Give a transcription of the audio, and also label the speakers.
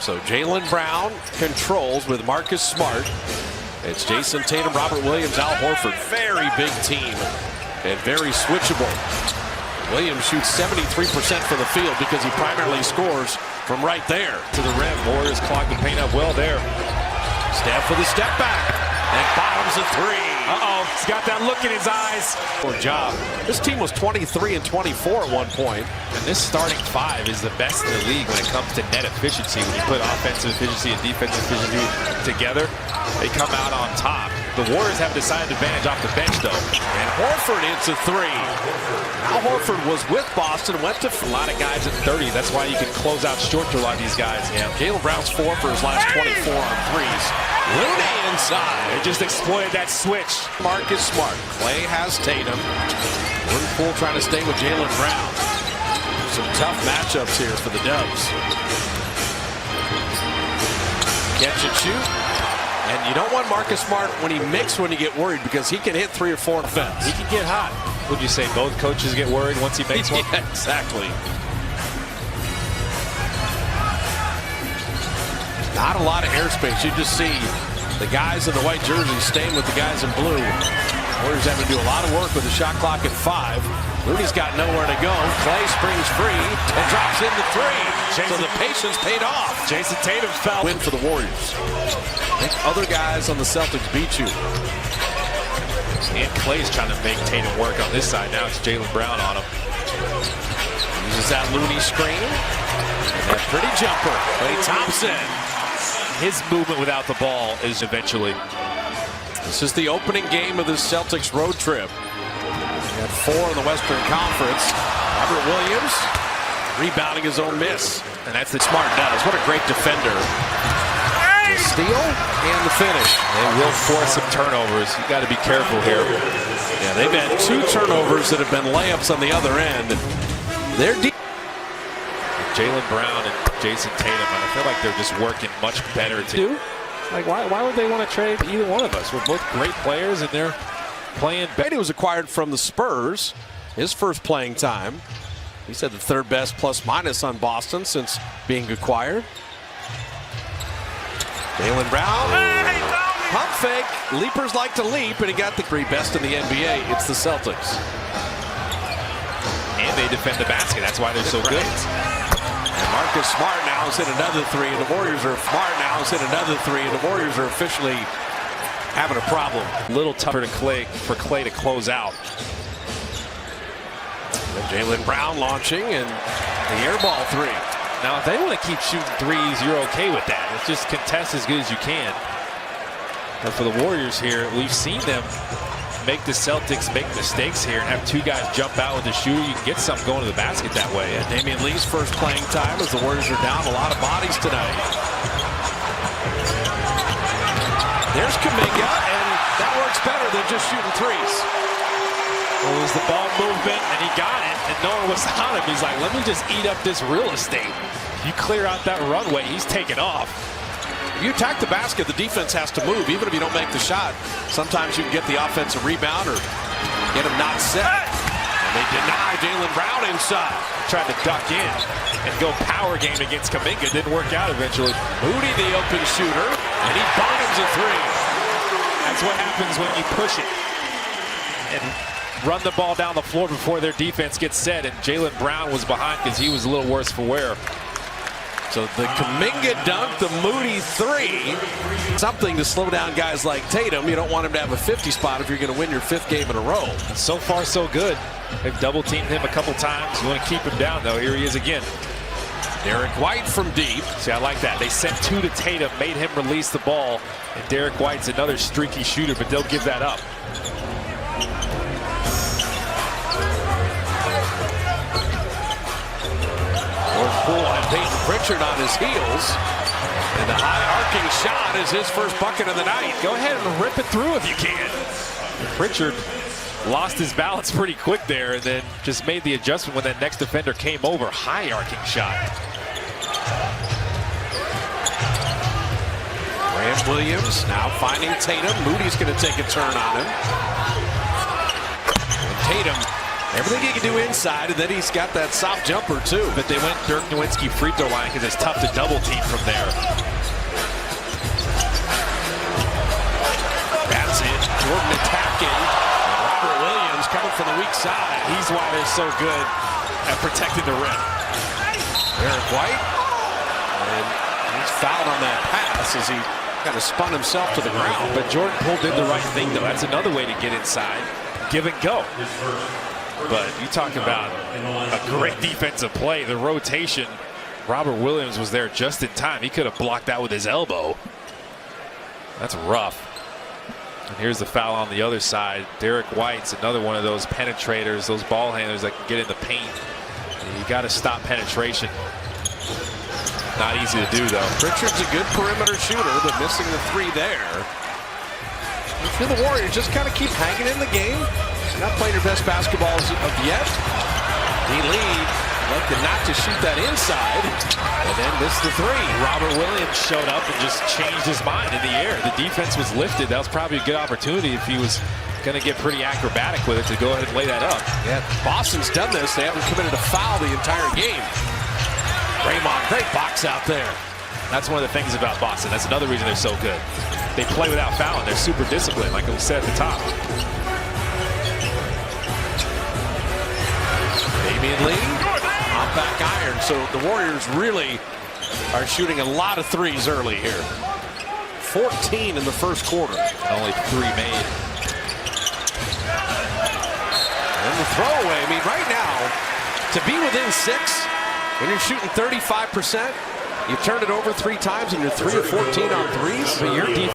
Speaker 1: So Jaylen Brown controls with Marcus Smart. It's Jason Tatum, Robert Williams, Al Horford. Very big team and very switchable. Williams shoots 73% for the field because he primarily scores from right there to the rim. Warriors clog the paint up well there. Steph with a step back and bottoms a three.
Speaker 2: He's got that look in his eyes.
Speaker 1: Poor job. This team was 23 and 24 at one point.
Speaker 2: And this starting five is the best in the league when it comes to net efficiency. When you put offensive efficiency and defensive efficiency together, they come out on top. The Warriors have decided advantage off the bench, though.
Speaker 1: And Horford hits a three. Al Horford was with Boston, went to
Speaker 2: a lot of guys at 30. That's why you can close out short to a lot of these guys.
Speaker 1: Yeah, Jaylen Brown's 4 for his last 24 on threes. Looney inside.
Speaker 2: They just exploited that switch.
Speaker 1: Marcus Smart. Clay has Tatum. Jordan Poole trying to stay with Jaylen Brown. Some tough matchups here for the Dubs. Catch and shoot. And you don't want Marcus Smart when he mixes when you get worried because he can hit 3 or 4 defense.
Speaker 2: He can get hot. Would you say both coaches get worried once he makes one?
Speaker 1: Yeah, exactly. Not a lot of airspace. You just see the guys in the white jerseys staying with the guys in blue. Warriors having to do a lot of work with the shot clock at 5. Looney's got nowhere to go. Clay springs free and drops in the 3. So the patience paid off.
Speaker 2: Jason Tatum fell.
Speaker 1: Win for the Warriors. I think other guys on the Celtics beat you.
Speaker 2: And Clay's trying to make Tatum work on this side. Now it's Jaylen Brown on him.
Speaker 1: Uses that Looney screen. And that pretty jumper. Klay Thompson.
Speaker 2: His movement without the ball is eventually.
Speaker 1: This is the opening game of the Celtics road trip. We got 4 in the Western Conference. Robert Williams rebounding his own miss. And that's what Smart does. What a great defender. The steal and the finish.
Speaker 2: They will force some turnovers. You got to be careful here.
Speaker 1: Yeah, they've had 2 turnovers that have been layups on the other end. They're deep.
Speaker 2: Jaylen Brown and Jason Tatum, I feel like they're just working much better together. Like, why would they want to trade either one of us? We're both great players, and they're playing better.
Speaker 1: He was acquired from the Spurs, his first playing time. He said the 3rd best plus-minus on Boston since being acquired. Jaylen Brown, pump fake. Leapers like to leap, and he got the 3 best in the NBA. It's the Celtics.
Speaker 2: And they defend the basket. That's why they're so good.
Speaker 1: And Marcus Smart now has hit another 3, and the Warriors are Smart now has hit another 3, and the Warriors are officially having a problem.
Speaker 2: A little tougher for Clay to close out.
Speaker 1: Jaylen Brown launching, and the air ball 3.
Speaker 2: Now, if they want to keep shooting threes, you're okay with that. It's just contest as good as you can. But for the Warriors here, we've seen them make the Celtics make mistakes here and have 2 guys jump out with the shooter. You can get something going to the basket that way.
Speaker 1: And Damian Lee's first playing time as the Warriors are down a lot of bodies tonight. There's Kuminga, and that works better than just shooting threes.
Speaker 2: Well, it was the ball movement, and he got it, and no one was on him. He's like, let me just eat up this real estate. You clear out that runway, he's taking off.
Speaker 1: If you attack the basket, the defense has to move, even if you don't make the shot. Sometimes you can get the offensive rebound or get him not set. And they deny Jaylen Brown inside.
Speaker 2: Tried to duck in and go power game against Kuminga. Didn't work out eventually.
Speaker 1: Moody, the open shooter, and he bottoms a 3.
Speaker 2: That's what happens when you push it and run the ball down the floor before their defense gets set. And Jaylen Brown was behind because he was a little worse for wear.
Speaker 1: So the Kuminga dunk, the Moody 3. Something to slow down guys like Tatum. You don't want him to have a 50 spot if you're going to win your 5th game in a row.
Speaker 2: So far, so good. They've double-teamed him a couple times. You want to keep him down, though. Here he is again.
Speaker 1: Derek White from deep.
Speaker 2: See, I like that. They sent 2 to Tatum, made him release the ball. And Derek White's another streaky shooter, but they'll give that up.
Speaker 1: Poole and Peyton Pritchard on his heels. And the high arcing shot is his first bucket of the night.
Speaker 2: Go ahead and rip it through if you can. Pritchard lost his balance pretty quick there and then just made the adjustment when that next defender came over. High arcing shot.
Speaker 1: Grant Williams now finding Tatum. Moody's going to take a turn on him. And Tatum Everything he can do inside, and then he's got that soft jumper too.
Speaker 2: But they went Dirk Nowitzki free throw line because it's tough to double team from there.
Speaker 1: That's it. Jordan attacking. And Robert Williams coming from the weak side.
Speaker 2: He's why they're so good at protecting the rim.
Speaker 1: Derek White. And he's fouled on that pass as he kind of spun himself to the ground.
Speaker 2: But Jordan Poole did the right thing, though. That's another way to get inside. Give and go. But you talk about a great defensive play. The rotation, Robert Williams was there just in time. He could have blocked that with his elbow. That's rough. And here's the foul on the other side. Derek White's another one of those penetrators, those ball handlers that can get in the paint. You got to stop penetration. Not easy to do, though.
Speaker 1: Richard's a good perimeter shooter, but missing the three there. If you're the Warriors, just kind of keep hanging in the game. Not playing your best basketballs of yet. He lead, elected not to shoot that inside, and then missed the three.
Speaker 2: Robert Williams showed up and just changed his mind in the air. The defense was lifted. That was probably a good opportunity if he was going to get pretty acrobatic with it to go ahead and lay that up.
Speaker 1: Yeah, Boston's done this. They haven't committed a foul the entire game. Draymond, great box out there.
Speaker 2: That's one of the things about Boston. That's another reason they're so good. They play without fouling. They're super disciplined, like we said at the top.
Speaker 1: Damian Lee, on back iron. So the Warriors really are shooting a lot of threes early here. 14 in the first quarter.
Speaker 2: Only 3 made.
Speaker 1: And the throwaway. I mean, right now, to be within 6, when you're shooting 35%, you turn it over 3 times and you're 3 of 14 on threes.
Speaker 2: But your defense